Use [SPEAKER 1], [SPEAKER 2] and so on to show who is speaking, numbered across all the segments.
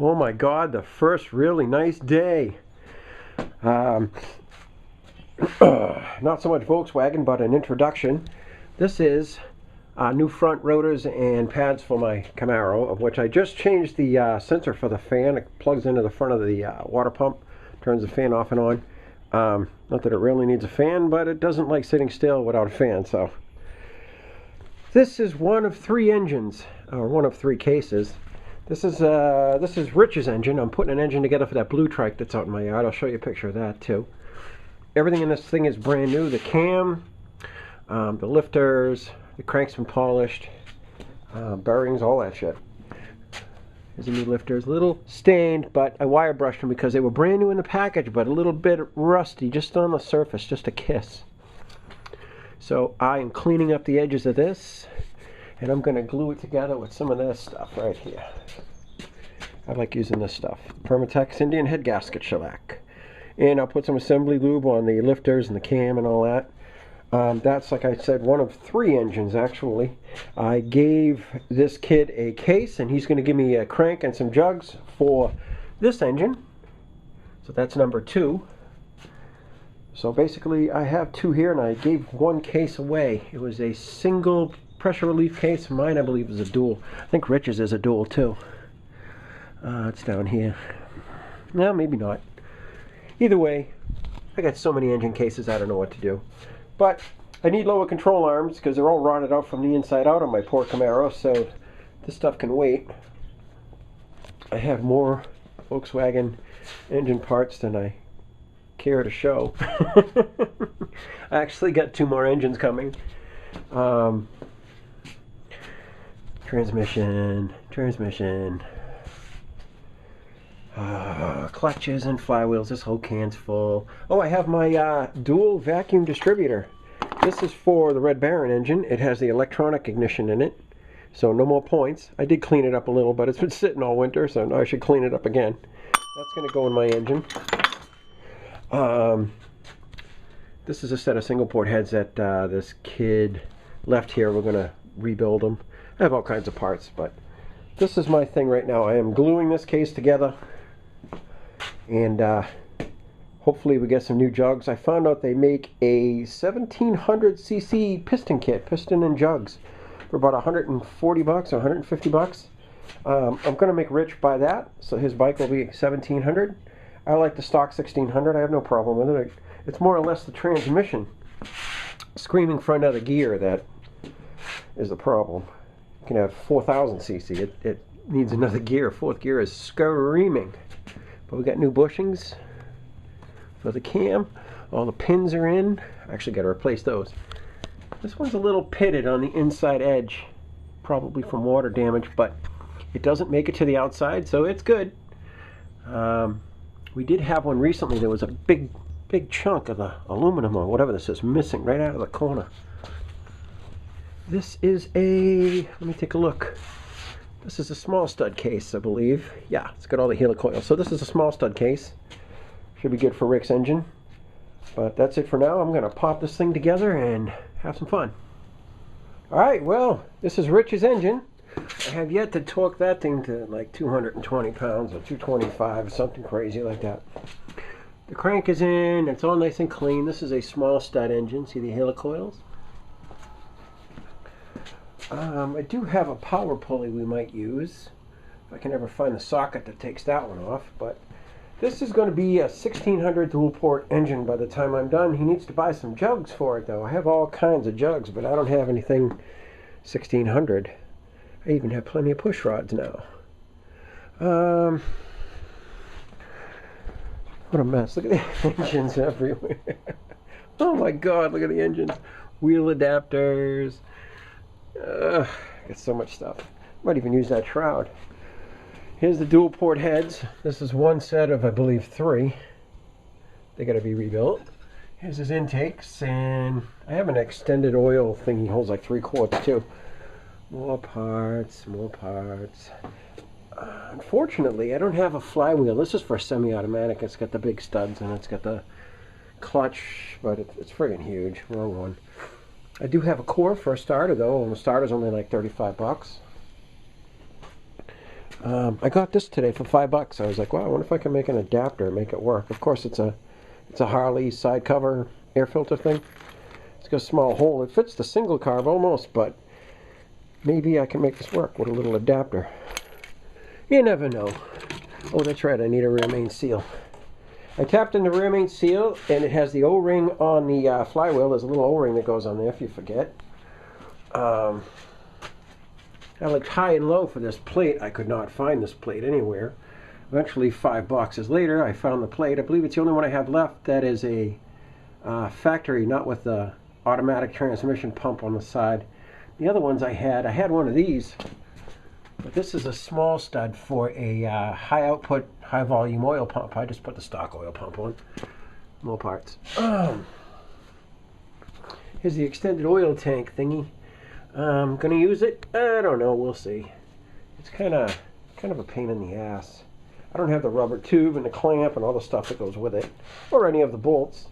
[SPEAKER 1] Oh my God, the first really nice day. Not so much Volkswagen, but an introduction. This is new front rotors and pads for my Camaro, of which I just changed the sensor for the fan. It plugs into the front of the water pump, turns the fan off and on. Not that it really needs a fan, but it doesn't like sitting still without a fan. So this is one of three engines, or one of three cases. This is Rich's engine. I'm putting an engine together for that blue Trike that's out in my yard. I'll show you a picture of that too. Everything in this thing is brand new. The cam, the lifters, the crank's been polished, bearings, all that shit. There's the new lifters, a little stained, but I wire brushed them because they were brand new in the package, but a little bit rusty just on the surface, just a kiss. So I am cleaning up the edges of this, and I'm going to glue it together with some of this stuff right here. I like using this stuff. Permatex Indian head gasket shellac. And I'll put some assembly lube on the lifters and the cam and all that. That's, like I said, one of three engines actually. I gave this kid a case, and he's going to give me a crank and some jugs for this engine. So that's number 2. So basically I have 2 here, and I gave one case away. It was a single pressure relief case. Mine, I believe, is a dual. I think Rich's is a dual too. It's down here. No, maybe not. Either way, I got so many engine cases, I don't know what to do. But I need lower control arms because they're all rotted out from the inside out on my poor Camaro, so this stuff can wait. I have more Volkswagen engine parts than I care to show. I actually got 2 more engines coming. Transmission, clutches and flywheels. This whole can's full. Oh, I have my dual vacuum distributor. This is for the Red Baron engine. It has the electronic ignition in it, so no more points. I did clean it up a little, but it's been sitting all winter, so now I should clean it up again. That's going to go in my engine. This is a set of single port heads that this kid left here. We're going to rebuild them. I have all kinds of parts, but this is my thing right now. I am gluing this case together, and hopefully we get some new jugs. I found out they make a 1700cc piston kit, piston and jugs, for about 140 bucks or 150 bucks. I'm going to make Rich buy that, so his bike will be 1700. I like the stock 1600. I have no problem with it. It's more or less the transmission screaming for another gear that is the problem. You can have 4000cc. It needs another gear. 4th gear is screaming. But we got new bushings for the cam. All the pins are in. I actually got to replace those. This one's a little pitted on the inside edge, probably from water damage, but it doesn't make it to the outside, so it's good. We did have one recently. There was a big chunk of the aluminum or whatever this is missing right out of the corner. This is a, let me take a look. This is a small stud case, I believe. Yeah, it's got all the helicoils. So this is a small stud case. Should be good for Rick's engine. But that's it for now. I'm going to pop this thing together and have some fun. Alright, well, this is Rich's engine. I have yet to torque that thing to like 220 pounds or 225, something crazy like that. The crank is in. It's all nice and clean. This is a small stud engine. See the helicoils? I do have a power pulley we might use, if I can ever find the socket that takes that one off, but this is going to be a 1600 dual port engine by the time I'm done. He needs to buy some jugs for it though. I have all kinds of jugs, but I don't have anything 1600. I even have plenty of push rods now. What a mess. Look at the engines everywhere. Oh my God, look at the engines. Wheel adapters. Got so much stuff. Might even use that shroud. Here's the dual port heads. This is one set of, I believe, 3. They got to be rebuilt. Here's his intakes, and I have an extended oil thing. He holds like 3 quarts too. More parts, more parts. Unfortunately, I don't have a flywheel. This is for semi-automatic. It's got the big studs and it's got the clutch, but it's friggin' huge. Wrong one. I do have a core for a starter though, and the starter's only like 35 bucks. I got this today for $5. I was like, wow, I wonder if I can make an adapter and make it work. Of course, it's a Harley side cover air filter thing. It's got a small hole. It fits the single carb almost, but maybe I can make this work with a little adapter. You never know. Oh, that's right, I need a rear main seal. I tapped in the rear main seal, and it has the O-ring on the flywheel. There's a little O-ring that goes on there if you forget. I looked high and low for this plate. I could not find this plate anywhere. Eventually, 5 boxes later, I found the plate. I believe it's the only one I have left that is a factory, not with the automatic transmission pump on the side. The other ones I had one of these, but this is a small stud for a high output, high volume oil pump. I just put the stock oil pump on. No parts. Here's the extended oil tank thingy. I'm gonna use it. I don't know. We'll see. It's kind of a pain in the ass. I don't have the rubber tube and the clamp and all the stuff that goes with it, or any of the bolts.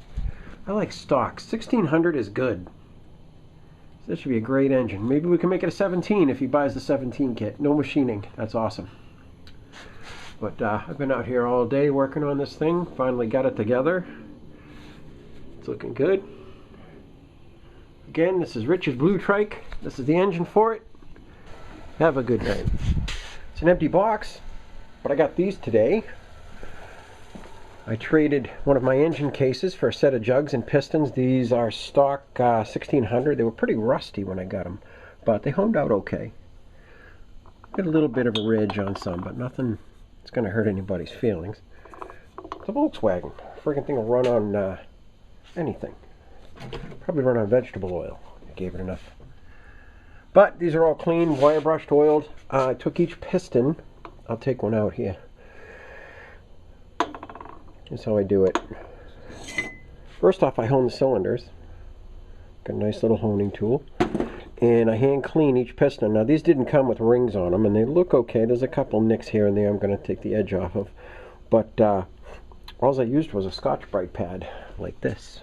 [SPEAKER 1] I like stock. 1600 is good. So this should be a great engine. Maybe we can make it a 17 if he buys the 17 kit. No machining. That's awesome. But I've been out here all day working on this thing. Finally got it together. It's looking good. Again, this is Rich's Blue Trike. This is the engine for it. Have a good night. It's an empty box, but I got these today. I traded one of my engine cases for a set of jugs and pistons. These are stock 1600. They were pretty rusty when I got them, but they honed out okay. Got a little bit of a ridge on some, but nothing that's going to hurt anybody's feelings. It's a Volkswagen. Friggin' thing will run on anything. Probably run on vegetable oil. I gave it enough. But these are all clean, wire brushed, oiled. I took each piston. I'll take one out here. Here's how I do it. First off, I hone the cylinders. Got a nice little honing tool. And I hand clean each piston. Now these didn't come with rings on them, and they look okay. There's a couple nicks here and there I'm going to take the edge off of. But all I used was a Scotch-Brite pad like this.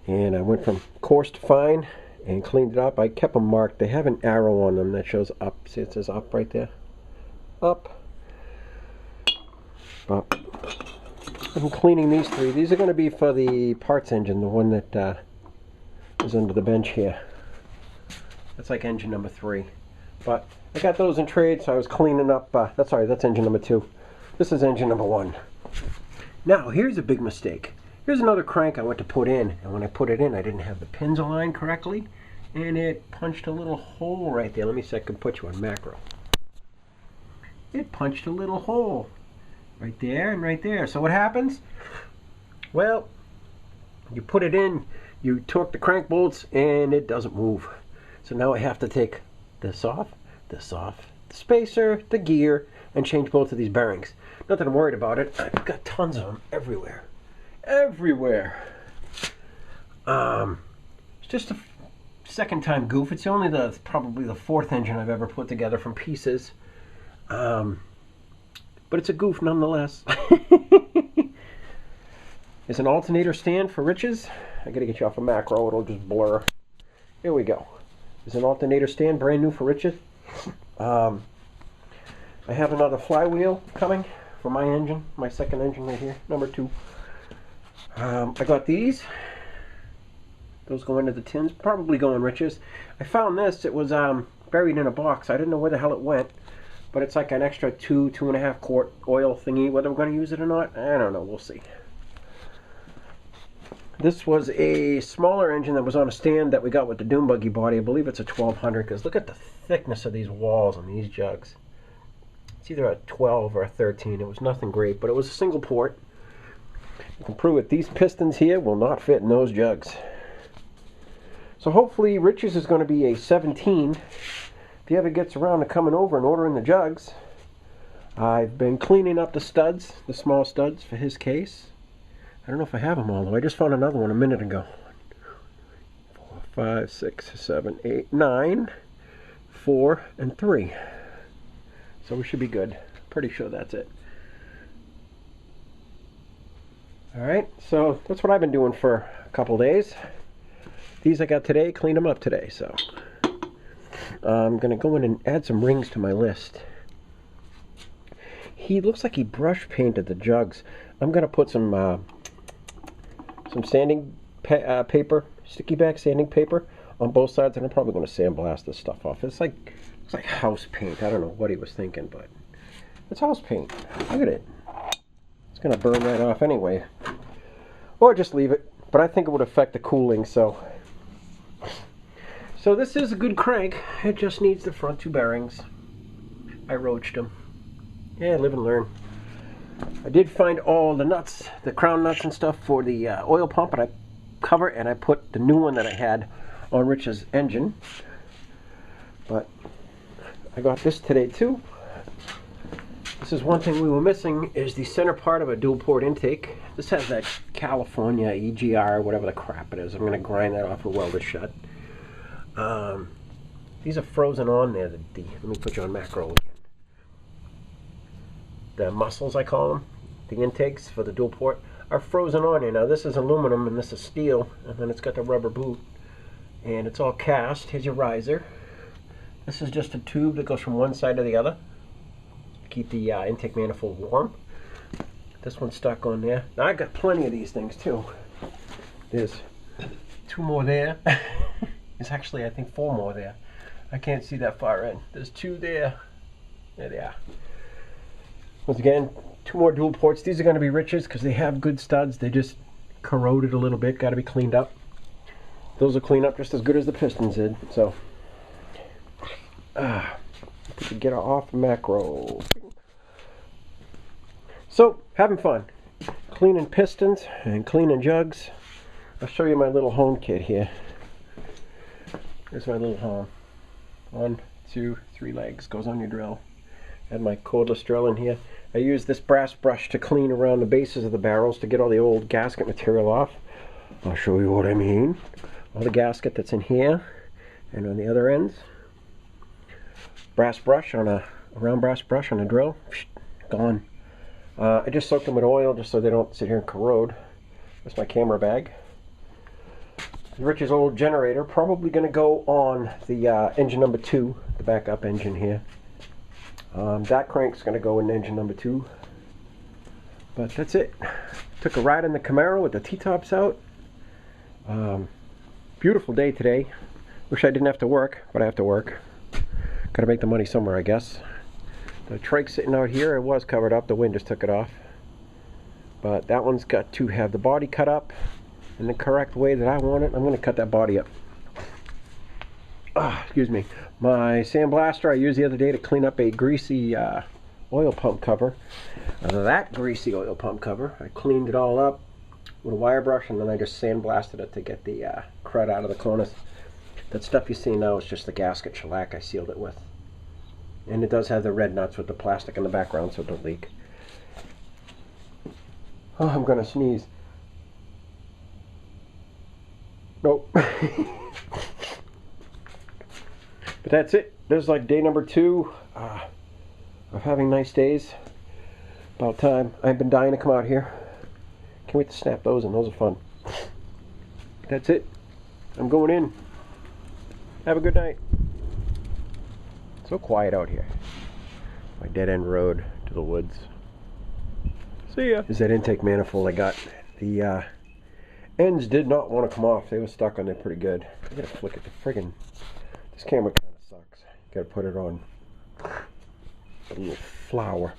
[SPEAKER 1] And I went from coarse to fine and cleaned it up. I kept them marked. They have an arrow on them that shows up. See, it says up right there. Up. Up. I'm cleaning these three. These are going to be for the parts engine, the one that is under the bench here. That's like engine number 3. But I got those in trade, so I was cleaning up. That's engine number 2. This is engine number 1. Now, here's a big mistake. Here's another crank I went to put in, and when I put it in, I didn't have the pins aligned correctly, and it punched a little hole right there. Let me see if I can put you on macro. It punched a little hole right there and right there. So what happens? Well, you put it in, you torque the crank bolts, and it doesn't move. So now I have to take this off, the spacer, the gear, and change both of these bearings. Not that I'm worried about it. I've got tons of them everywhere. Everywhere. It's just a second time goof. It's only probably the 4th engine I've ever put together from pieces. But it's a goof nonetheless. There's an alternator stand for Rich's. I gotta get you off a macro, it'll just blur. Here we go. There's an alternator stand, brand new for Rich's. I have another flywheel coming for my engine, my second engine right here, number 2. I got these. Those go into the tins, probably go in Rich's. I found this, it was buried in a box. I didn't know where the hell it went, but it's like an extra 2.5 quart oil thingy. Whether we're going to use it or not, I don't know, we'll see. This was a smaller engine that was on a stand that we got with the dune buggy body. I believe it's a 1200, because look at the thickness of these walls on these jugs. It's either a 12 or a 13. It was nothing great, but it was a single port. You can prove it. These pistons here will not fit in those jugs. So hopefully Rich's is going to be a 17. If he ever gets around to coming over and ordering the jugs. I've been cleaning up the studs, the small studs for his case. I don't know if I have them all though. I just found another one a minute ago. 4, 5, 6, 7, 8, 9, 4, and 3. So we should be good. Pretty sure that's it. Alright, so that's what I've been doing for a couple days. These I got today, cleaned them up today, so I'm going to go in and add some rings to my list. he looks like he brush painted the jugs. I'm gonna put some sanding paper, sticky back sanding paper on both sides, and I'm probably gonna sandblast this stuff off. It's like house paint. I don't know what he was thinking, but it's house paint. Look at it. It's gonna burn right off anyway, or just leave it. But I think it would affect the cooling, so this is a good crank. It just needs the front two bearings. I roached them. Yeah, live and learn. I did find all the nuts, the crown nuts and stuff for the oil pump, and I cover it, and I put the new one that I had on Rich's engine. But I got this today too. This is one thing we were missing, is the center part of a dual port intake. This has that California EGR, whatever the crap it is. I'm going to grind that off and weld it shut. These are frozen on there. Let me put you on macro again. The muscles, I call them, the intakes for the dual port, are frozen on here. Now this is aluminum and this is steel, and then it's got the rubber boot, and it's all cast. Here's your riser. This is just a tube that goes from one side to the other to keep the intake manifold warm. This one's stuck on there. Now I got plenty of these things too. There's 2 more there. There's actually, I think, 4 more there. I can't see that far in. There's 2 there. There they are. Once again, 2 more dual ports. These are going to be Rich's because they have good studs. They just corroded a little bit. Got to be cleaned up. Those will clean up just as good as the pistons did. So, we can get off macro. So, having fun. Cleaning pistons and cleaning jugs. I'll show you my little home kit here. Here's my little home. 1, 2, 3 legs. Goes on your drill. Add my cordless drill in here. I use this brass brush to clean around the bases of the barrels to get all the old gasket material off. I'll show you what I mean. All the gasket that's in here and on the other ends. Brass brush on a round brass brush on a drill. Gone. I just soaked them with oil just so they don't sit here and corrode. That's my camera bag. Rich's old generator, probably going to go on the engine number 2, the backup engine here. That crank's going to go in engine number 2. But that's it. Took a ride in the Camaro with the T-tops out. Beautiful day today. Wish I didn't have to work, but I have to work. Got to make the money somewhere, I guess. The Trike sitting out here, it was covered up. The wind just took it off. But that one's got to have the body cut up in the correct way that I want it. I'm going to cut that body up. Excuse me. My sandblaster I used the other day to clean up a greasy oil pump cover. That greasy oil pump cover, I cleaned it all up with a wire brush, and then I just sandblasted it to get the crud out of the corners. That stuff you see now is just the gasket shellac I sealed it with. And it does have the red nuts with the plastic in the background so it don't leak. Oh, I'm going to sneeze. Nope. But that's it. This is like day number 2 of having nice days. About time. I've been dying to come out here. Can't wait to snap those, and those are fun. That's it. I'm going in. Have a good night. So quiet out here. My dead end road to the woods. See ya. This is that intake manifold I got. The ends did not want to come off. They were stuck on there pretty good. I gotta flick it. The friggin' this camera kind of sucks. Gotta put it on a little flour.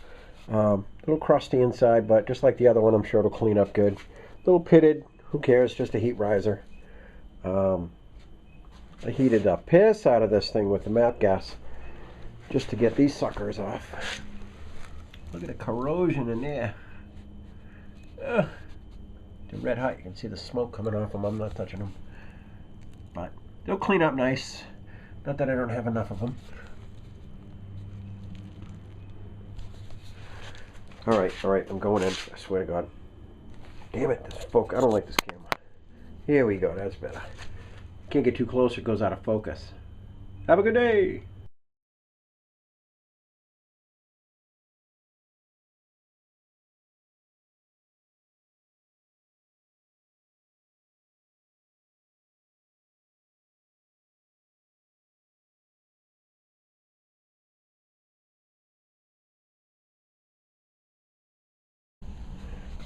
[SPEAKER 1] A little crusty inside, but just like the other one, I'm sure it'll clean up good. A little pitted. Who cares? Just a heat riser. I heated the piss out of this thing with the MAP gas just to get these suckers off. Look at the corrosion in there. They're red hot. You can see the smoke coming off them. I'm not touching them. But they'll clean up nice. Not that I don't have enough of them. Alright, I'm going in. I swear to God. Damn it, this focus. I don't like this camera. Here we go. That's better. Can't get too close, it goes out of focus. Have a good day!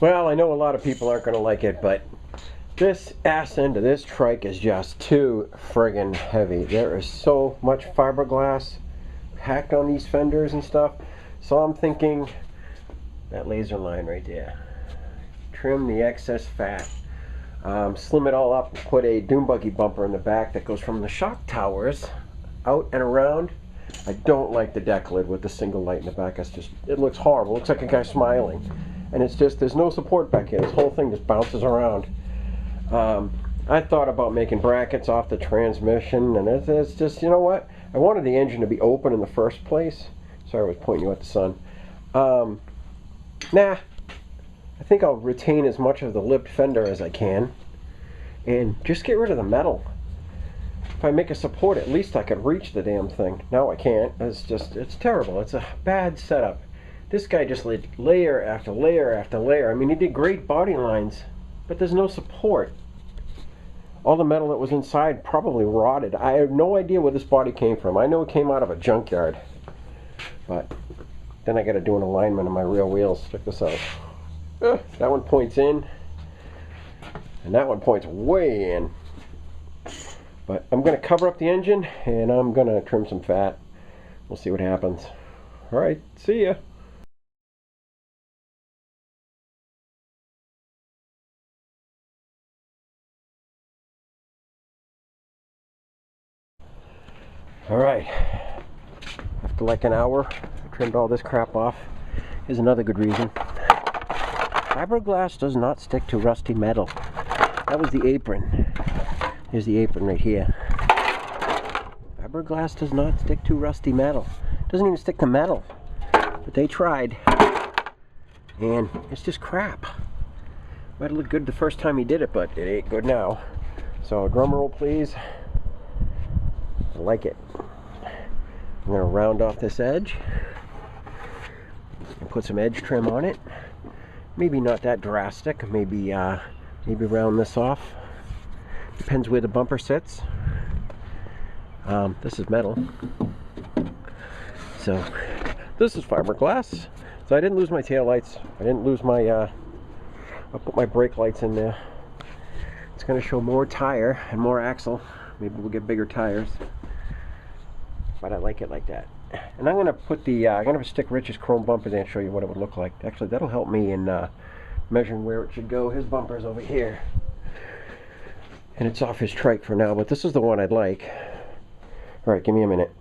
[SPEAKER 1] Well, I know a lot of people aren't going to like it, but this ass end of this trike is just too friggin' heavy. There is so much fiberglass packed on these fenders and stuff. So I'm thinking that laser line right there. Trim the excess fat. Slim it all up and put a dune buggy bumper in the back that goes from the shock towers out and around. I don't like the deck lid with the single light in the back. It looks horrible. It looks like a guy smiling. And it's just, there's no support back here. This whole thing just bounces around. I thought about making brackets off the transmission, and it's just, you know what? I wanted the engine to be open in the first place. Sorry I was pointing you at the sun. Nah. I think I'll retain as much of the lipped fender as I can and just get rid of the metal. If I make a support, at least I could reach the damn thing. No, I can't. It's terrible. It's a bad setup. This guy just laid layer after layer after layer. I mean, he did great body lines, but there's no support. All the metal that was inside probably rotted. I have no idea where this body came from. I know it came out of a junkyard, but then I got to do an alignment of my rear wheels. Check this out. That one points in, and that one points way in. But I'm going to cover up the engine, and I'm going to trim some fat. We'll see what happens. All right, see ya. All right, after like an hour, I trimmed all this crap off. Here's another good reason. Fiberglass does not stick to rusty metal. That was the apron. Here's the apron right here. Fiberglass does not stick to rusty metal. It doesn't even stick to metal. But they tried. And it's just crap. Might have looked good the first time he did it, but it ain't good now. So drum roll please. I like it. I'm going to round off this edge and put some edge trim on it. Maybe not that drastic. Maybe round this off. Depends where the bumper sits. This is metal. So this is fiberglass. So I didn't lose my tail lights. I didn't lose my. I'll put my brake lights in there. It's going to show more tire and more axle. Maybe we'll get bigger tires. But I like it like that. And I'm going to put the, I'm going to stick Rich's chrome bumper there and show you what it would look like. Actually, that'll help me in measuring where it should go. His bumper's over here. And it's off his trike for now, but this is the one I'd like. All right, give me a minute.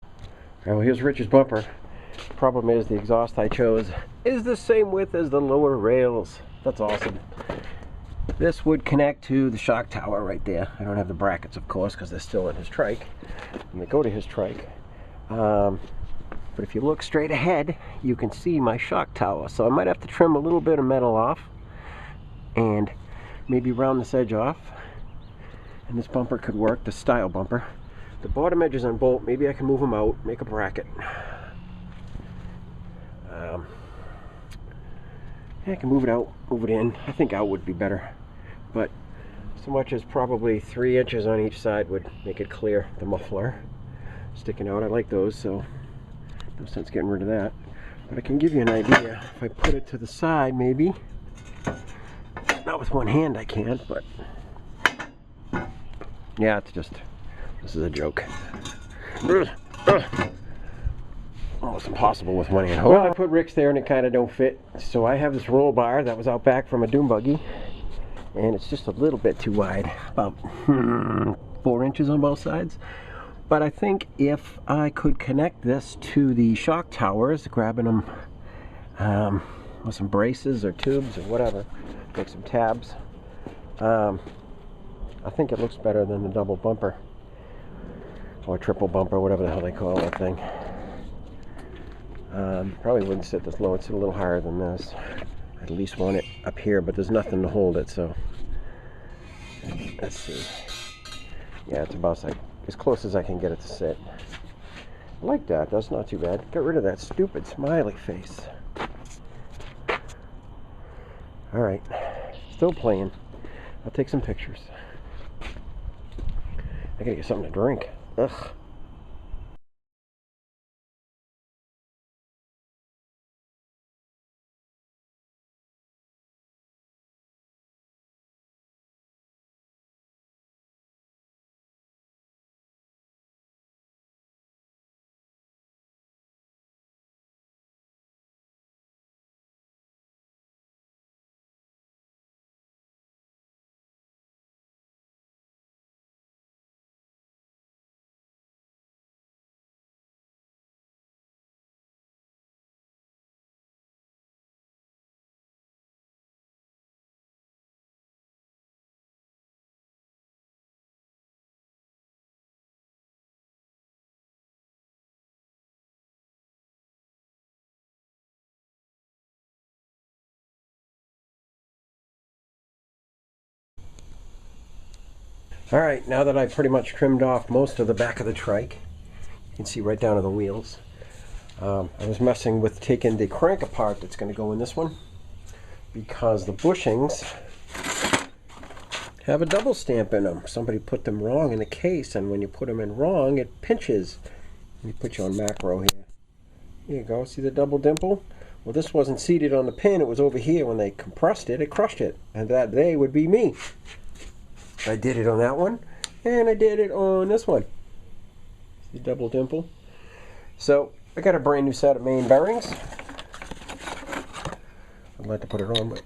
[SPEAKER 1] All right, well, here's Rich's bumper. Problem is the exhaust I chose is the same width as the lower rails. That's awesome. This would connect to the shock tower right there. I don't have the brackets, of course, because they're still in his trike. And they go to his trike. But if you look straight ahead, you can see my shock tower. So I might have to trim a little bit of metal off and maybe round this edge off. And this bumper could work, the style bumper. The bottom edges on bolt, maybe I can move them out, make a bracket. Yeah, I can move it out, move it in. I think out would be better. But so much as probably 3 inches on each side would make it clear. The muffler sticking out, I like those, so no sense getting rid of that. But I can give you an idea. If I put it to the side, maybe. Not with one hand I can't, but yeah, it's just, this is a joke. Almost impossible with one hand. Well, I put Rick's there and it kind of don't fit. So I have this roll bar that was out back from a dune buggy. And it's just a little bit too wide. About 4 inches on both sides. But I think if I could connect this to the shock towers, grabbing them with some braces or tubes or whatever, make some tabs, I think it looks better than the double bumper. Or triple bumper, whatever the hell they call that thing. Probably wouldn't sit this low, it'd sit a little higher than this. I'd at least want it up here, but there's nothing to hold it, so let's see. Yeah, it's about like as close as I can get it to sit. I like that, that's not too bad. Get rid of that stupid smiley face. Alright, still playing. I'll take some pictures. I gotta get something to drink. Ugh. Alright, now that I've pretty much trimmed off most of the back of the trike, you can see right down to the wheels. I was messing with taking the crank apart that's going to go in this one, because the bushings have a double stamp in them. Somebody put them wrong in the case, and when you put them in wrong, it pinches. Let me put you on macro here. Here you go, see the double dimple? Well, this wasn't seated on the pin, it was over here. When they compressed it, it crushed it, and that they would be me. I did it on that one, and I did it on this one. See the double dimple? So, I got a brand new set of main bearings. I'd like to put it on, but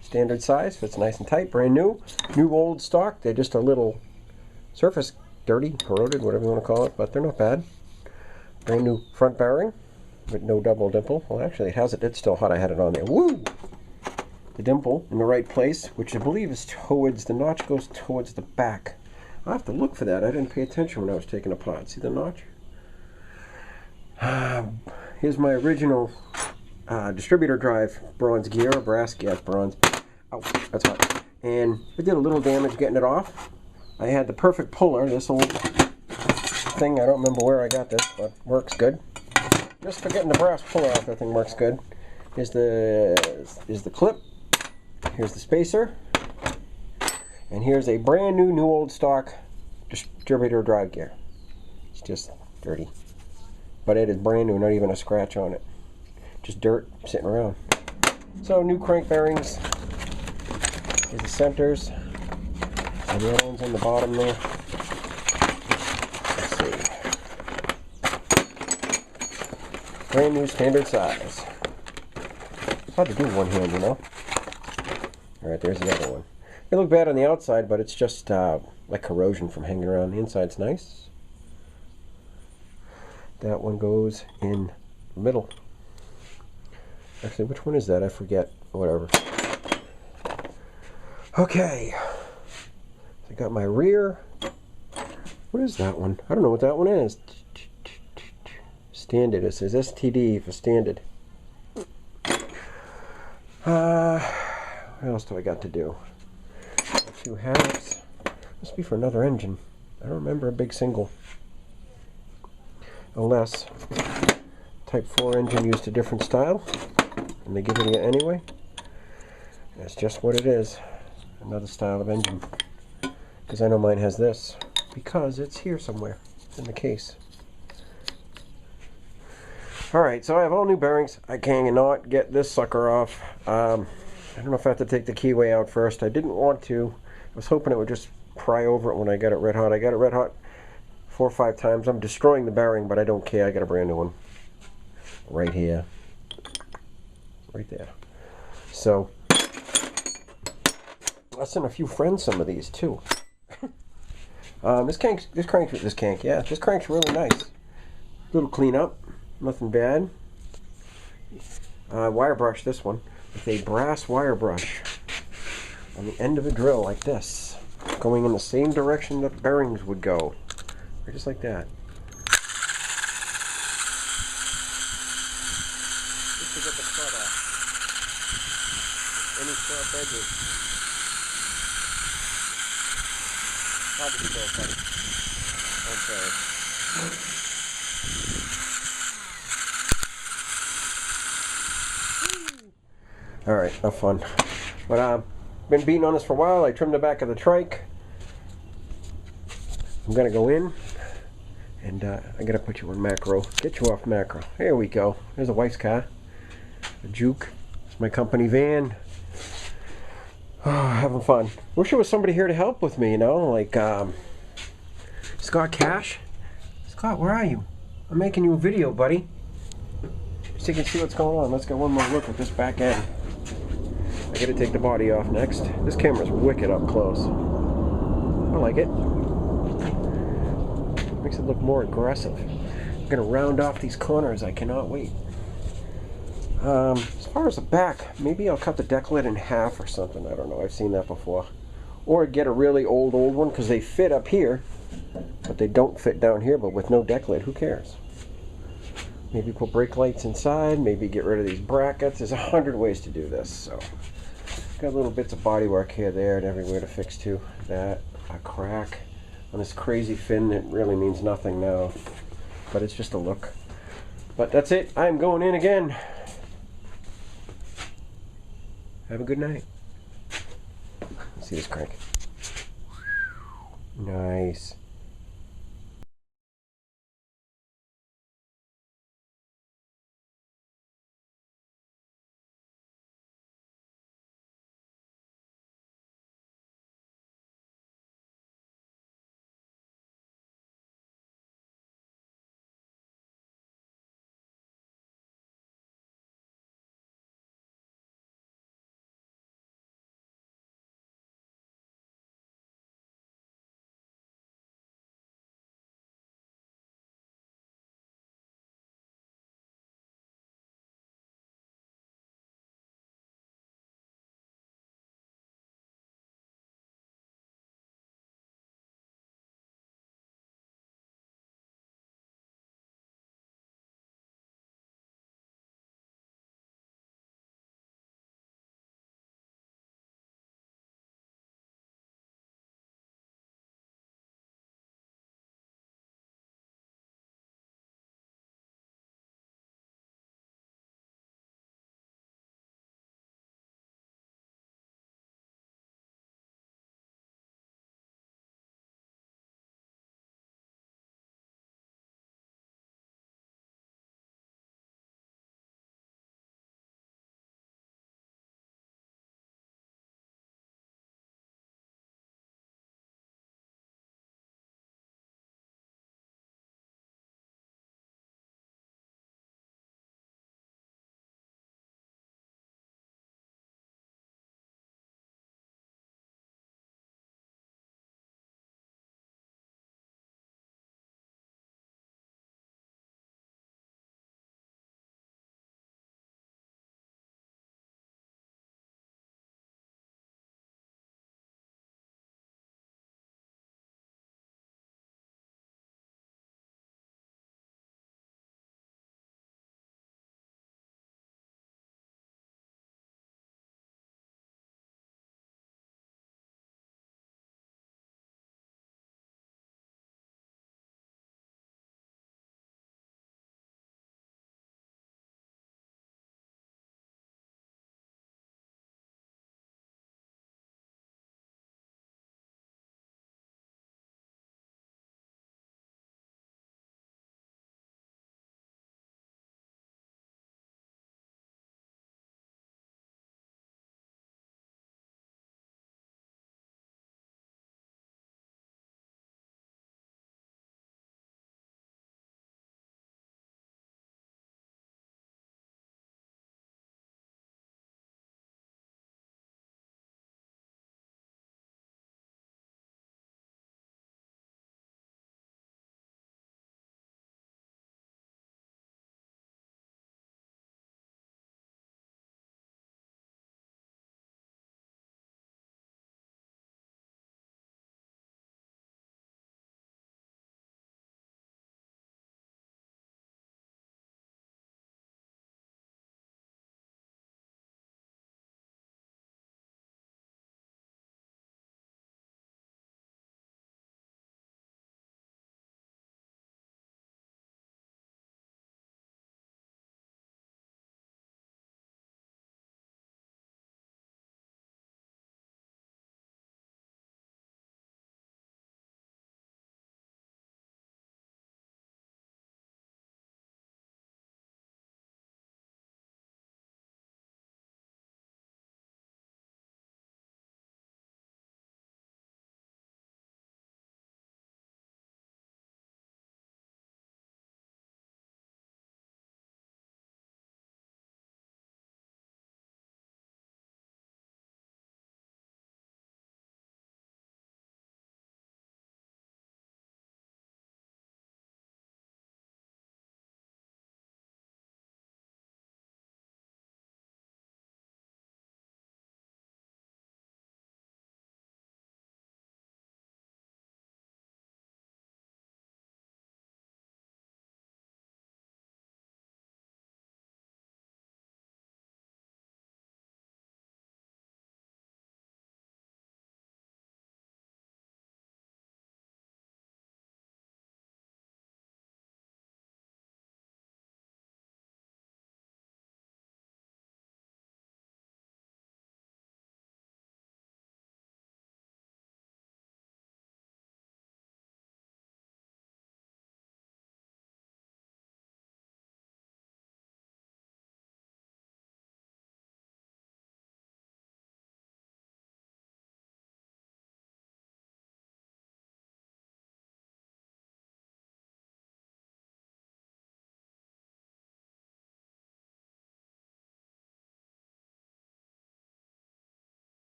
[SPEAKER 1] standard size, fits nice and tight, brand new. New old stock, they're just a little surface dirty, corroded, whatever you want to call it, but they're not bad. Brand new front bearing with no double dimple. Well, actually, it has it. It's still hot. I had it on there. Woo! The dimple in the right place, which I believe is towards, the notch goes towards the back. I'll have to look for that. I didn't pay attention when I was taking it apart. See the notch? Here's my original distributor drive bronze gear, or brass gear, bronze. Oh, that's hot. And I did a little damage getting it off. I had the perfect puller, this old thing. I don't remember where I got this, but works good. Just for getting the brass puller off, that thing works good. Here's the clip. Here's the spacer. And here's a brand new old stock distributor drive gear. It's just dirty. But it is brand new, not even a scratch on it. Just dirt sitting around. So new crank bearings. Here's the centers. And the other one's on the bottom there. Let's see. Brand new standard size. It's hard to do with one hand, you know. Alright, there's the other one. They look bad on the outside, but it's just like corrosion from hanging around. The inside's nice. That one goes in the middle. Actually, which one is that? I forget. Whatever. Okay. I got my rear. What is that one? I don't know what that one is. Standard. It says STD for standard. What else do I got to do? Two halves. Must be for another engine. I don't remember a big single. Unless Type 4 engine used a different style, and they give it you anyway. That's just what it is. Another style of engine. Because I know mine has this. Because it's here somewhere. It's in the case. Alright, so I have all new bearings. I cannot get this sucker off. I don't know if I have to take the keyway out first. I didn't want to. I was hoping it would just pry over it when I got it red hot. I got it red hot 4 or 5 times. I'm destroying the bearing, but I don't care. I got a brand new one. Right here. Right there. So, I'll send a few friends some of these too. This crank's really nice. Little cleanup. Nothing bad. Wire brush this one with a brass wire brush on the end of a drill like this, going in the same direction that bearings would go, or just like that. Just to get the cut off. Any sharp edges. Hard to do both, buddy. Okay. Alright, enough fun. But I've been beating on this for a while. I trimmed the back of the trike. I'm going to go in, and I got to put you on macro. Get you off macro. There we go. There's a wife's car. A Juke. It's my company van. Oh, having fun. Wish there was somebody here to help with me, you know, like Scott Cash. Scott, where are you? I'm making you a video, buddy. So you can see what's going on. Let's get one more look at this back end. I gotta take the body off next. This camera's wicked up close. I like it. Makes it look more aggressive. I'm gonna round off these corners. I cannot wait. As far as the back, maybe I'll cut the deck lid in half or something. I don't know. I've seen that before. Or get a really old one, because they fit up here, but they don't fit down here, but with no deck lid. Who cares? Maybe put brake lights inside. Maybe get rid of these brackets. There's 100 ways to do this. So Got little bits of bodywork here, there, and everywhere to fix too. That, a crack on this crazy fin that really means nothing now, but it's just a look. But that's it. I'm going in again. Have a good night. Let's see this crank. Nice.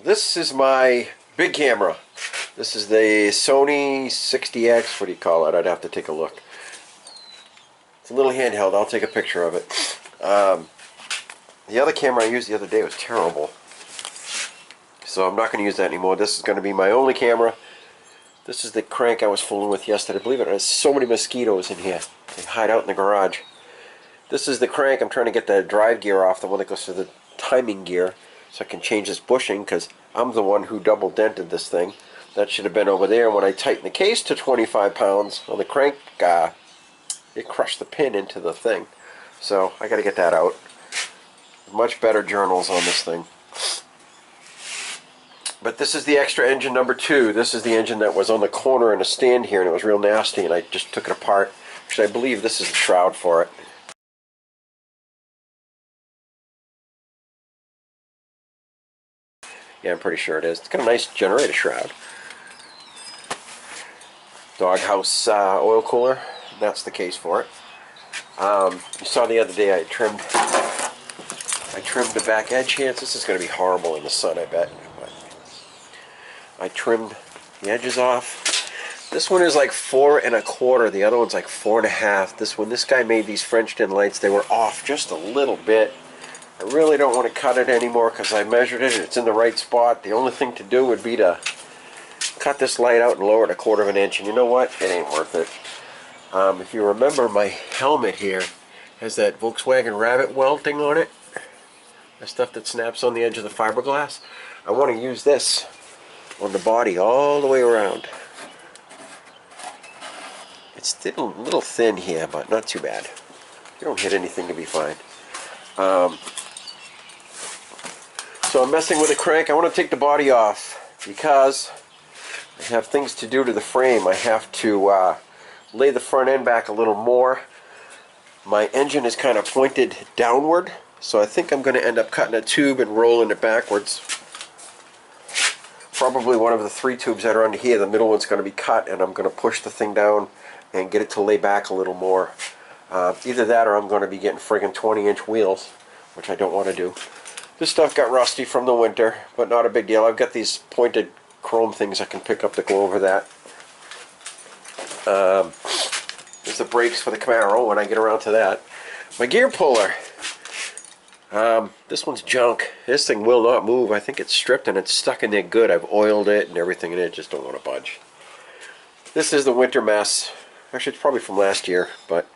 [SPEAKER 1] This is my big camera. This is the Sony 60X. What do you call it? I'd have to take a look. It's a little handheld. I'll take a picture of it. The other camera I used the other day was terrible, so I'm not going to use that anymore. This is going to be my only camera. This is the crank I was fooling with yesterday. Believe it, there's so many mosquitoes in here. They hide out in the garage. This is the crank. I'm trying to get the drive gear off, the one that goes to the timing gear, so I can change this bushing, because I'm the one who double dented this thing. That should have been over there. When I tightened the case to 25 pounds on the crank, it crushed the pin into the thing. So I got to get that out. Much better journals on this thing. But this is the extra engine number 2. This is the engine that was on the corner in a stand here, and it was real nasty, and I just took it apart. Actually, I believe this is the shroud for it. Yeah, I'm pretty sure it is. It's got a nice generator shroud. Doghouse oil cooler. That's the case for it. You saw the other day I trimmed the back edge here. This is going to be horrible in the sun, I bet. But I trimmed the edges off. This one is like 4 1/4. The other one's like 4 1/2. This guy made these French tin lights. They were off just a little bit. I really don't want to cut it anymore because I measured it and it's in the right spot. The only thing to do would be to cut this light out and lower it 1/4 inch. And you know what? It ain't worth it. If you remember, my helmet here has that Volkswagen rabbit welding on it. The stuff that snaps on the edge of the fiberglass. I want to use this on the body all the way around. It's still a little thin here, but not too bad. You don't hit anything, to be fine. So I'm messing with the crank. I want to take the body off because I have things to do to the frame. I have to lay the front end back a little more. My engine is kind of pointed downward, so I think I'm going to end up cutting a tube and rolling it backwards. Probably one of the 3 tubes that are under here. The middle one's going to be cut, and I'm going to push the thing down and get it to lay back a little more. Either that or I'm going to be getting friggin' 20-inch wheels, which I don't want to do. This stuff got rusty from the winter, but not a big deal. I've got these pointed chrome things I can pick up to go over that. There's the brakes for the Camaro when I get around to that. My gear puller. This one's junk. This thing will not move. I think it's stripped and it's stuck in there good. I've oiled it and everything in it. Just don't want to budge. This is the winter mess. Actually, it's probably from last year, but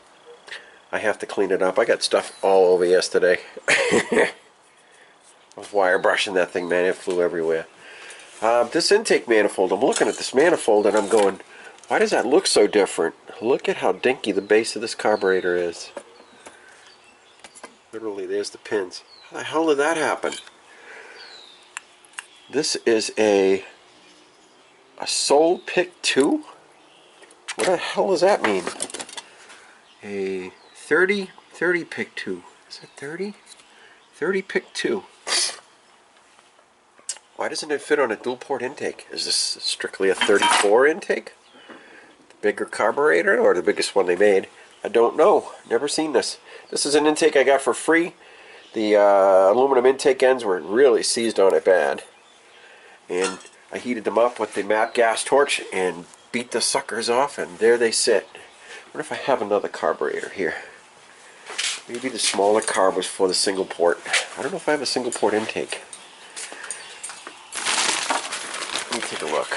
[SPEAKER 1] I have to clean it up. I got stuff all over yesterday. I was wire brushing that thing, man. It flew everywhere. This intake manifold. I'm looking at this manifold and I'm going, why does that look so different? Look at how dinky the base of this carburetor is. Literally, there's the pins. How the hell did that happen? This is a Soul Pick 2? What the hell does that mean? A 30 Pick 2. Is that 30? 30 Pick 2. Why doesn't it fit on a dual port intake? Is this strictly a 34 intake? The bigger carburetor or the biggest one they made? I don't know. Never seen this. This is an intake I got for free. The aluminum intake ends were really seized on it bad. And I heated them up with the MAP gas torch and beat the suckers off, and there they sit. I wonder if I have another carburetor here. Maybe the smaller carb was for the single port. I don't know if I have a single port intake. Let me take a look.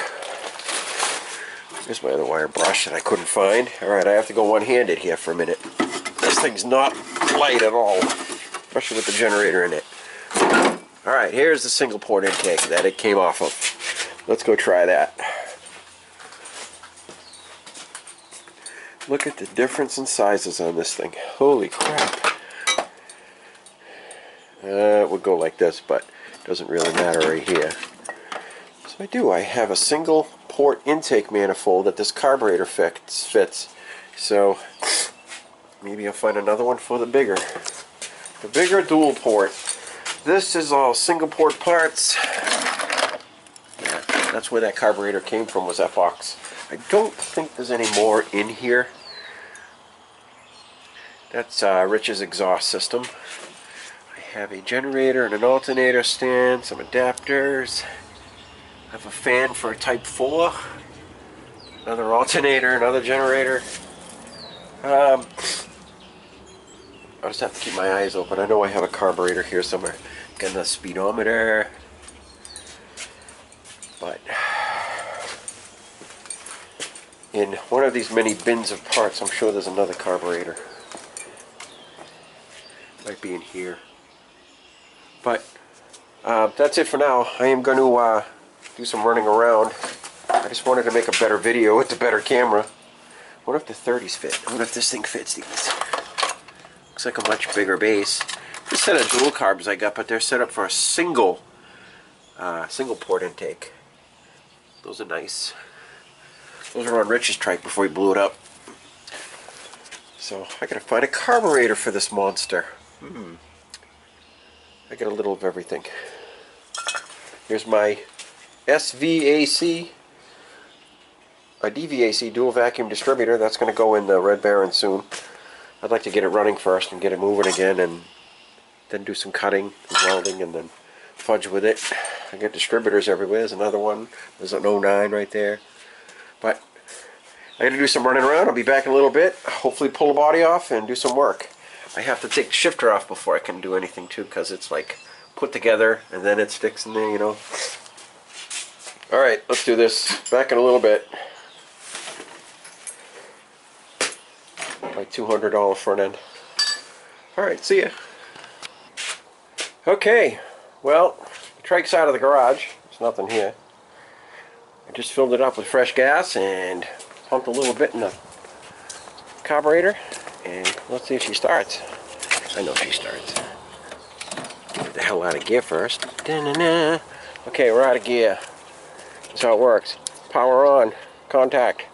[SPEAKER 1] Here's my other wire brush that I couldn't find. Alright, I have to go one-handed here for a minute. This thing's not light at all, especially with the generator in it. Alright, here's the single port intake that it came off of. Let's go try that. Look at the difference in sizes on this thing. Holy crap. It would go like this, but it doesn't really matter right here. So I have a single port intake manifold that this carburetor fits. So maybe I'll find another one for the bigger dual port. This is all single port parts. Yeah, that's where that carburetor came from, was that box. I don't think there's any more in here. That's Rich's exhaust system. I have a generator and an alternator stand, some adapters. I have a fan for a Type 4, another alternator, another generator. I just have to keep my eyes open. I know I have a carburetor here somewhere. Got a speedometer. But in one of these many bins of parts, I'm sure there's another carburetor. Might be in here. But that's it for now. I am going to do some running around. I just wanted to make a better video with a better camera. What if the 30s fit? What if this thing fits these? Looks like a much bigger base. This set of dual carbs I got, but they're set up for a single port intake. Those are nice. Those were on Rich's Trike before he blew it up. So I gotta find a carburetor for this monster. I got a little of everything. Here's my SVAC, a DVAC, dual vacuum distributor. That's going to go in the Red Baron soon. I'd like to get it running first and get it moving again, and then do some cutting and welding and then fudge with it. I got distributors everywhere. There's another one. There's an 09 right there. But I got to do some running around. I'll be back in a little bit. Hopefully pull the body off and do some work. I have to take the shifter off before I can do anything too, because it's like put together and then it sticks in there, you know. Alright, let's do this. Back in a little bit. My $200 front end. Alright, see ya. Okay, well, the Trike's out of the garage. There's nothing here. I just filled it up with fresh gas and pumped a little bit in the carburetor. And let's see if she starts. I know she starts. Get the hell out of gear first. Da-na-na. Okay, we're out of gear. That's how it works. Power on. Contact.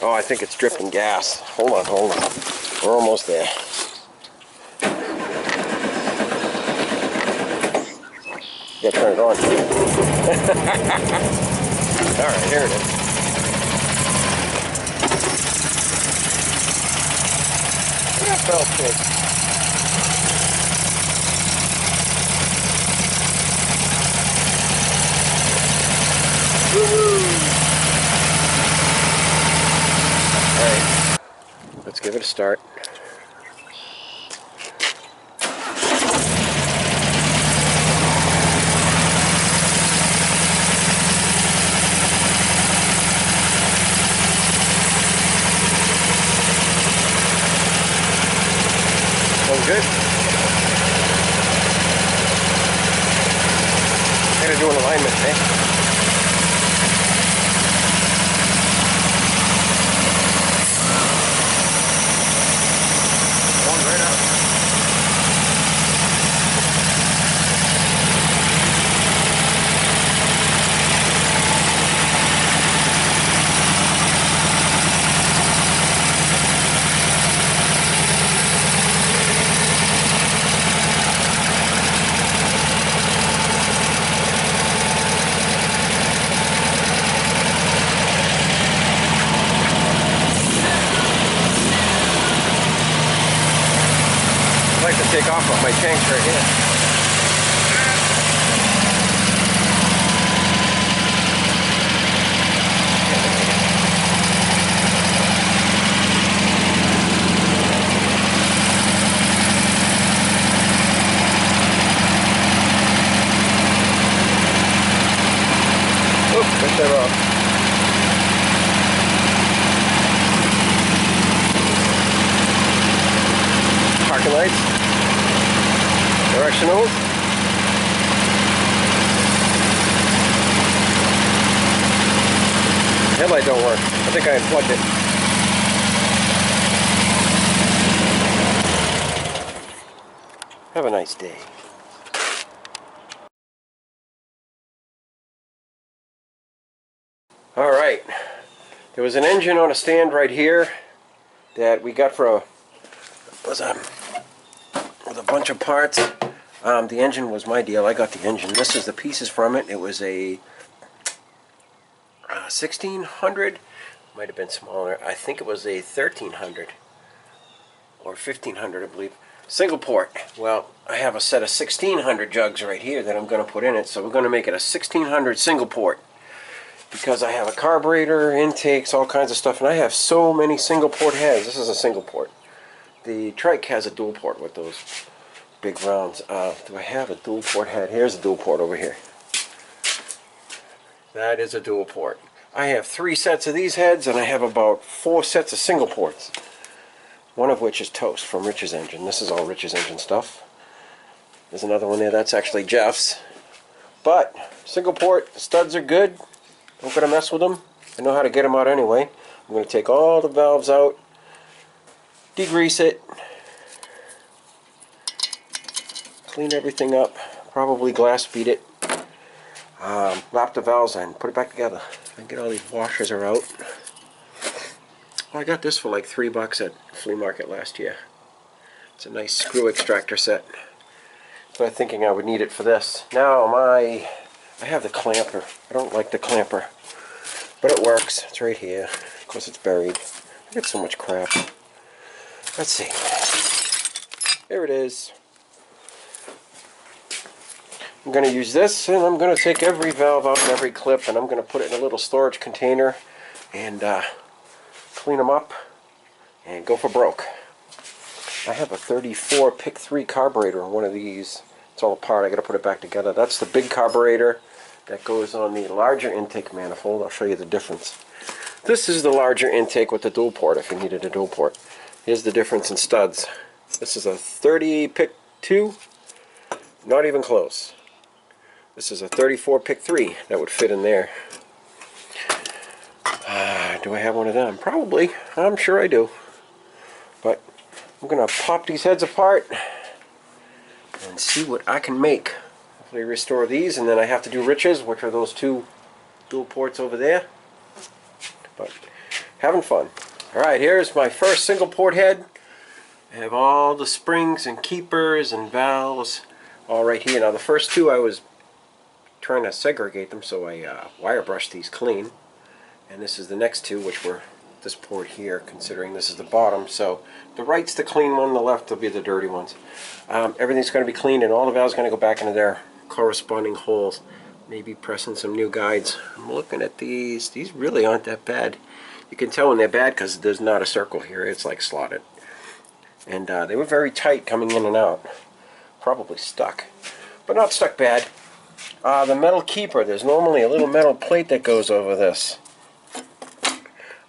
[SPEAKER 1] Oh, I think it's dripping gas. Hold on, hold on. We're almost there. You gotta turn it on. Alright, here it is. That felt good. Alright, let's give it a start. Good. Gotta do an alignment, eh? Going right up. I'd like to take off my tanks right here. Oops, took that off. Parking lights. Directionals. Headlight don't work. I think I unplugged it. Have a nice day. Alright. There was an engine on a stand right here that we got for with a bunch of parts. The engine was my deal. I got the engine. This is the pieces from it. It was a 1600. Might have been smaller. I think it was a 1300. or 1500, I believe. Single port. Well, I have a set of 1600 jugs right here that I'm going to put in it, so we're going to make it a 1600 single port. Because I have a carburetor, intakes, all kinds of stuff, and I have so many single port heads. This is a single port. The Trike has a dual port with those big rounds. Do I have a dual port head? Here's a dual port over here. That is a dual port. I have 3 sets of these heads, and I have about 4 sets of single ports. One of which is toast from Rich's engine. This is all Rich's engine stuff. There's another one there. That's actually Jeff's. But single port, the studs are good. Don't gotta mess with them. I know how to get them out anyway. I'm going to take all the valves out, degrease it, clean everything up, probably glass bead it, lap the valves and put it back together. And get all these washers are out. Well, I got this for like $3 at flea market last year. It's a nice screw extractor set. But I'm thinking I would need it for this. Now I have the clamper. I don't like the clamper, but it works. It's right here. Of course, it's buried. I get so much crap. Let's see. There it is. I'm going to use this, and I'm going to take every valve out and every clip, and I'm going to put it in a little storage container and clean them up and go for broke. I have a 34 pic 3 carburetor on one of these. It's all apart. I got to put it back together. That's the big carburetor that goes on the larger intake manifold. I'll show you the difference. This is the larger intake with the dual port if you needed a dual port. Here's the difference in studs. This is a 30 pic 2, not even close. This is a 34 pic 3 that would fit in there. Do I have one of them? Probably. I'm sure I do. But I'm going to pop these heads apart and see what I can make. Hopefully restore these, and then I have to do Rich's, which are those 2 dual ports over there. But having fun. Alright, here's my first single port head. I have all the springs and keepers and valves all right here. Now the first 2 I was trying to segregate them, so I wire brushed these clean. And this is the next 2, which were this port here, considering this is the bottom. So the right's the clean one, the left will be the dirty ones. Everything's going to be cleaned, and all the valves are going to go back into their corresponding holes. Maybe pressing some new guides. I'm looking at these. These really aren't that bad. You can tell when they're bad because there's not a circle here. It's like slotted. And they were very tight coming in and out. Probably stuck. But not stuck bad. The metal keeper, there's normally a little metal plate that goes over this.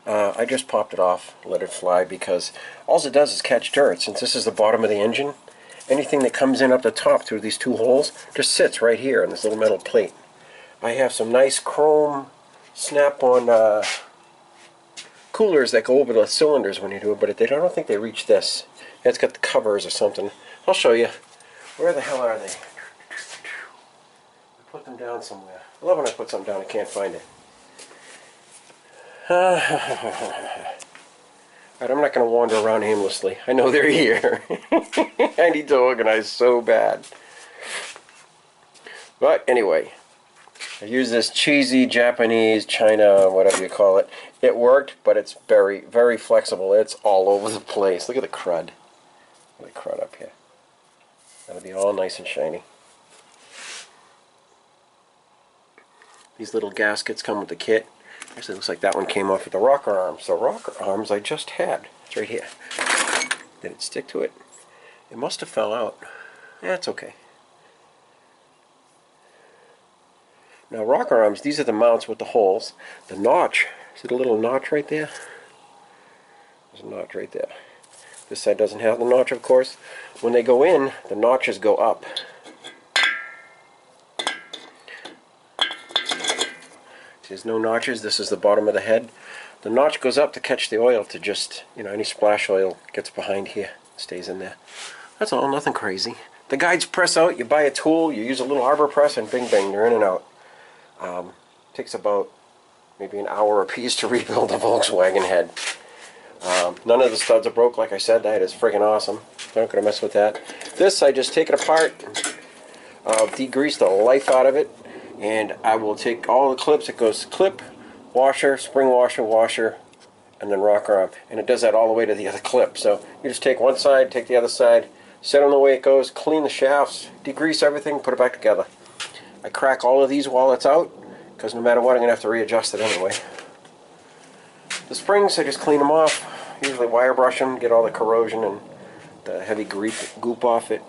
[SPEAKER 1] I just popped it off, let it fly, because all it does is catch dirt. Since this is the bottom of the engine, anything that comes in up the top through these 2 holes just sits right here on this little metal plate. I have some nice chrome snap-on coolers that go over the cylinders when you do it, but I don't think they reach this. It's got the covers or something. I'll show you. Where the hell are they? I put them down somewhere. I love when I put something down, I can't find it. Alright, I'm not going to wander around aimlessly. I know they're here. I need to organize so bad. But anyway, I use this cheesy Japanese, China, whatever you call it. It worked, but it's very, very flexible. It's all over the place. Look at the crud. Look at the crud up here. That'll be all nice and shiny. These little gaskets come with the kit. Actually, it looks like that one came off with the rocker arms. The rocker arms I just had. It's right here. Did it stick to it? It must have fell out. Yeah, it's okay. Now, rocker arms, these are the mounts with the holes. The notch, is it a little notch right there? There's a notch right there. This side doesn't have the notch, of course. When they go in, the notches go up. There's no notches. This is the bottom of the head. The notch goes up to catch the oil, to just, any splash oil gets behind here, stays in there. That's all, nothing crazy. The guides press out, you buy a tool, you use a little arbor press, and bing bang, you're in and out. Takes about maybe an hour a piece to rebuild a Volkswagen head. None of the studs are broke, like I said. That is friggin' awesome. I'm not going to mess with that. This, I just take it apart, degrease the life out of it, and I will take all the clips. It goes clip, washer, spring washer, washer, and then rock around. And it does that all the way to the other clip. So you just take one side, take the other side, set them the way it goes, clean the shafts, degrease everything, put it back together. I crack all of these while it's out, because no matter what I'm going to have to readjust it anyway. The springs, I just clean them off, usually wire brush them, get all the corrosion and the heavy goop off it.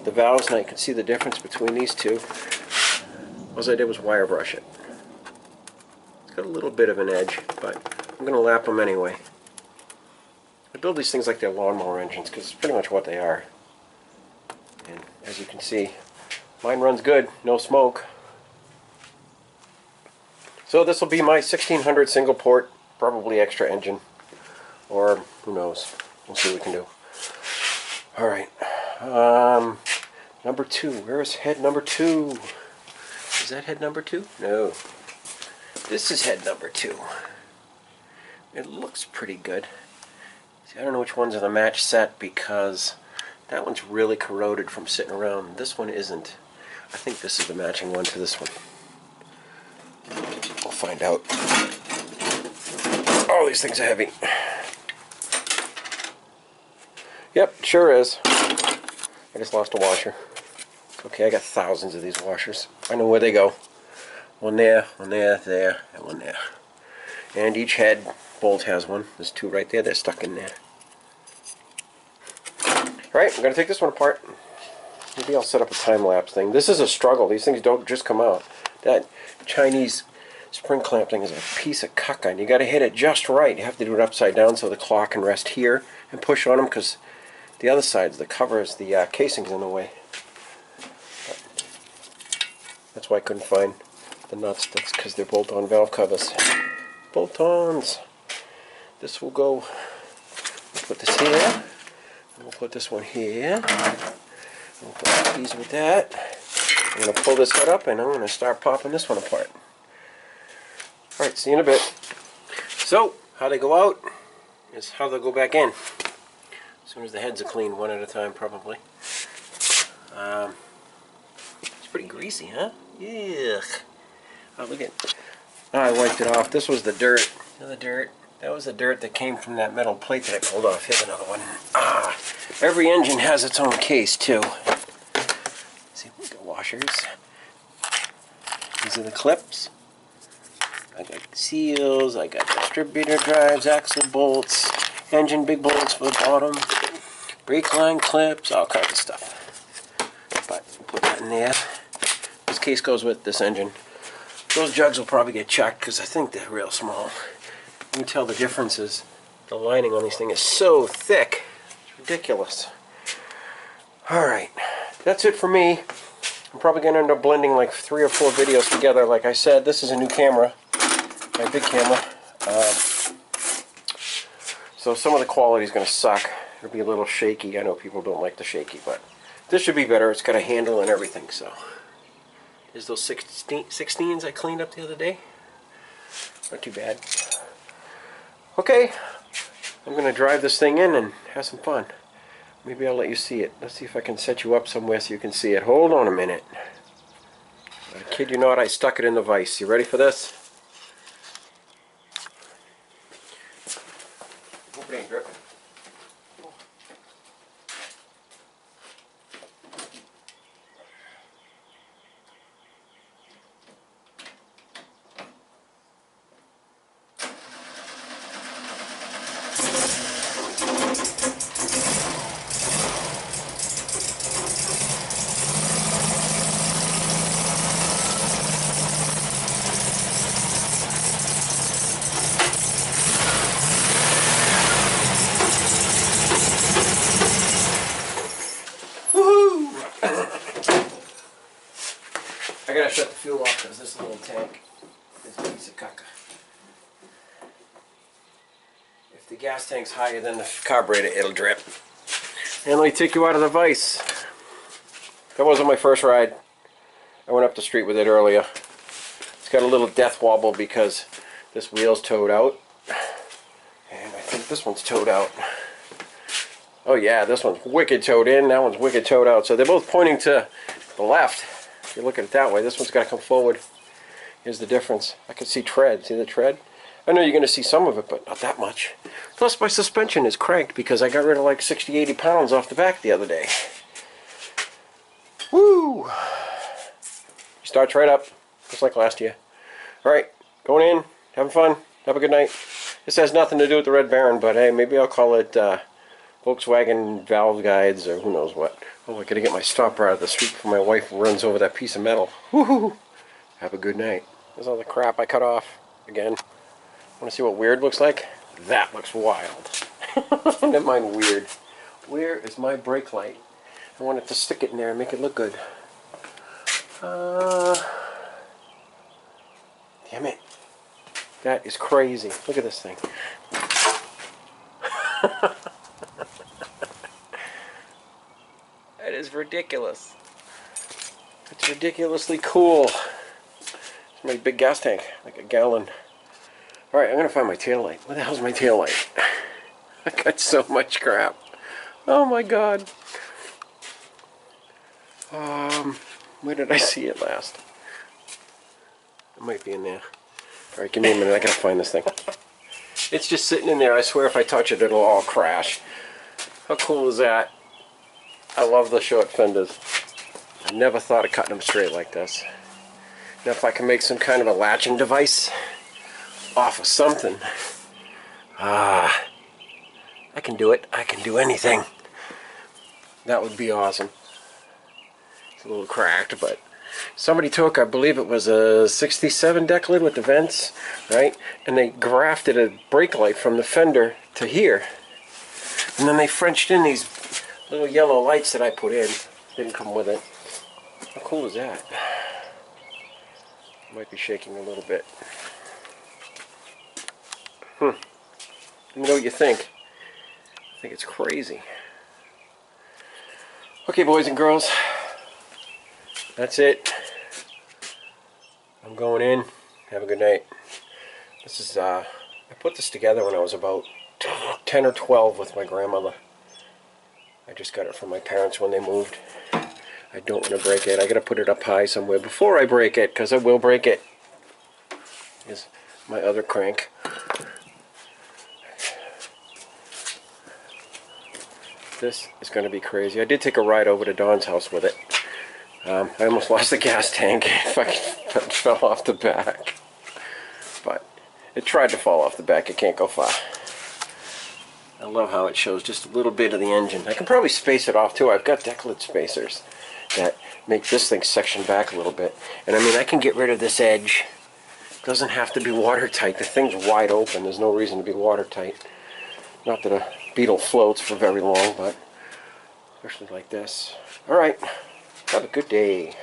[SPEAKER 1] The valves, now you can see the difference between these two. All I did was wire brush it. It's got a little bit of an edge, but I'm going to lap them anyway. I build these things like they're lawnmower engines because it's pretty much what they are. And as you can see, mine runs good, no smoke. So this will be my 1600 single port, probably extra engine, or who knows. We'll see what we can do. Alright, number 2. Where is head number 2? Is that head number 2? No. This is head number 2. It looks pretty good. See, I don't know which one's in the match set because that one's really corroded from sitting around. This one isn't. I think this is the matching one to this one. We'll find out. Oh, these things are heavy. Yep, sure is. I just lost a washer. Okay, I got thousands of these washers. I know where they go. One there, there, and one there. And each head bolt has one. There's 2 right there. They're stuck in there. Alright, I'm going to take this one apart. Maybe I'll set up a time-lapse thing. This is a struggle. These things don't just come out. That Chinese spring clamp thing is a piece of caca, and you got to hit it just right. You have to do it upside down so the claw can rest here and push on them, because the other side's the covers, the casing's in the way. But that's why I couldn't find the nuts. That's because they're bolt-on valve covers. Bolt-ons. This will go. We'll put this here. We'll put this one here. We'll put these with that. I'm going to pull this head up and I'm going to start popping this one apart. Alright, see you in a bit. So, how they go out is how they'll go back in. As soon as the heads are clean, one at a time probably. It's pretty greasy, huh? Yuck. Oh, look at it. Oh, I wiped it off. This was the dirt. You know the dirt? That was the dirt that came from that metal plate that I pulled off. Here's another one. Ah, every engine has its own case too. See, we got washers. These are the clips. I got seals. I got distributor drives, axle bolts, engine big bolts for the bottom, brake line clips, all kinds of stuff. But put that in there. This case goes with this engine. Those jugs will probably get checked because I think they're real small. You can tell the difference is the lining on these things is so thick. It's ridiculous. Alright, that's it for me. I'm probably going to end up blending like 3 or 4 videos together. Like I said, this is a new camera, my big camera. So some of the quality is going to suck. It'll be a little shaky. I know people don't like the shaky, but this should be better. It's got a handle and everything. So there's those 16s I cleaned up the other day. Not too bad. Okay, I'm going to drive this thing in and have some fun. Maybe I'll let you see it. Let's see if I can set you up somewhere so you can see it. Hold on a minute. I kid you not, I stuck it in the vise. You ready for this? Hope it ain't dripping. I gotta shut the fuel off because this little tank is a piece of caca. If the gas tank's higher than the carburetor, it'll drip. And let me take you out of the vise. That wasn't my first ride. I went up the street with it earlier. It's got a little death wobble because this wheel's towed out. And I think this one's towed out. Oh yeah, this one's wicked towed in, that one's wicked towed out. So they're both pointing to the left. If you look at it that way, this one's got to come forward. Here's the difference. I can see tread. See the tread? I know you're going to see some of it, but not that much. Plus my suspension is cranked because I got rid of like 60-80 pounds off the back the other day. Woo! Starts right up, just like last year. Alright, going in, having fun, have a good night. This has nothing to do with the Red Baron, but hey, maybe I'll call it Volkswagen valve guides or who knows what. Oh, I gotta get my stopper out of the street before my wife runs over that piece of metal. Woohoo! Have a good night. There's all the crap I cut off again. Want to see what weird looks like? That looks wild. Never mind weird. Where is my brake light? I wanted to stick it in there and make it look good. Damn it. That is crazy. Look at this thing. That is ridiculous. It's ridiculously cool. It's my big gas tank, like a gallon. Alright, I'm going to find my taillight. Where the hell's my taillight? I got so much crap. Oh my god. Where did I see it last? It might be in there. Alright, give me a minute. I gotta find this thing. It's just sitting in there. I swear if I touch it, it'll all crash. How cool is that? I love the short fenders. I never thought of cutting them straight like this. Now if I can make some kind of a latching device off of something. I can do it. I can do anything. That would be awesome. It's a little cracked, but somebody took, I believe it was a 67 deck lid with the vents, right? And they grafted a brake light from the fender to here. And then they Frenched in these little yellow lights that I put in. Didn't come with it. How cool is that? Might be shaking a little bit. Let me know what you think. I think it's crazy. Okay, boys and girls. That's it. I'm going in. Have a good night. This is, I put this together when I was about 10 or 12 with my grandmother. I just got it from my parents when they moved. I don't want to break it. I got to put it up high somewhere before I break it, because I will break it. Here's my other crank. This is going to be crazy. I did take a ride over to Dawn's house with it. I almost lost the gas tank. It fell off the back. But it tried to fall off the back. It can't go far. I love how it shows just a little bit of the engine. I can probably space it off too. I've got deck lid spacers that make this thing section back a little bit. And I mean, I can get rid of this edge. It doesn't have to be watertight. The thing's wide open. There's no reason to be watertight. Not that a Beetle floats for very long, but especially like this. Alright, have a good day.